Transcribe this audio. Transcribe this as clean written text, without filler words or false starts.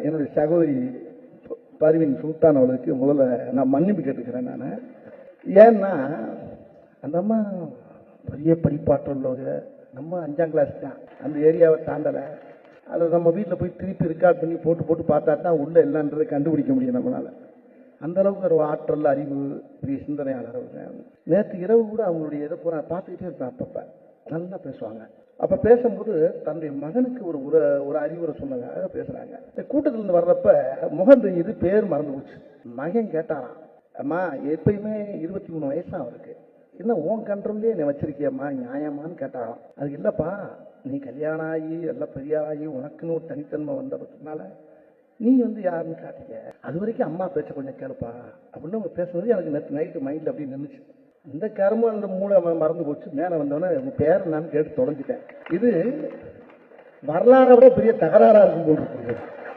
என்னுடைய சகோதரி பர்வீன் சுல்தான் அவளுக்கு முதல்ல நான் மன்னிப்பு கேட்டுக்கிறேன். நான் ஏன்னா அந்த அம்மா பெரிய படிப்பாற்றவங்க, நம்ம 5ஆம் கிளாஸ் தான், அந்த ஏரியாவை தாண்டலை. அதை நம்ம வீட்டில் போய் திருப்பி ரெக்கார்ட் பண்ணி போட்டு போட்டு பார்த்தா தான் உள்ள இல்லைன்றதை கண்டுபிடிக்க முடியும் நம்மளால். அந்த அளவுக்கு ஒரு ஆற்றல், அறிவு, பெரிய சிந்தனையாளர் அவங்க. நேற்று இரவு கூட அவங்களுடைய இதை பூரா பார்த்துக்கிட்டே இருப்பேன். அப்பப்போ நல்லா பேசுவாங்க. அப்போ பேசும்போது தன்னுடைய மகனுக்கு ஒரு ஒரு அறிவுரை சொன்னாங்க, பேசுகிறாங்க. இந்த கூட்டத்திலேருந்து வர்றப்ப முகம் தெரியுது, பேர் மறந்து போச்சு. மகன் கேட்டாராம், அம்மா எப்பயுமே 23 வயசா அவருக்கு, என்ன உன் கண்ட்ரோல்லே என்னை வச்சிருக்கியம்மா, நியாயமான்னு கேட்டாராம். அது இல்லைப்பா, நீ கல்யாணம் ஆகி எல்லாம் பெரிய ஆகி உனக்குன்னு ஒரு தனித்தன்மை வந்த பட்சத்தினால நீ யாருன்னு காட்டிக்க, அது வரைக்கும் அம்மா பேச்ச கொஞ்சம் கேளுப்பா அப்படின்னு அவங்க பேசுறது எனக்கு நேற்று நைட்டு மைண்டில் அப்படி நின்றுச்சு. இந்த கருமும் அந்த மூளை மறந்து போச்சு. மேலே வந்தோடனே உங்கள் பேர் நான் கேட்டு தொலைஞ்சிட்டேன். இது வரலாறை விட பெரிய தகராறாக இருக்கும் போல் இருக்குது.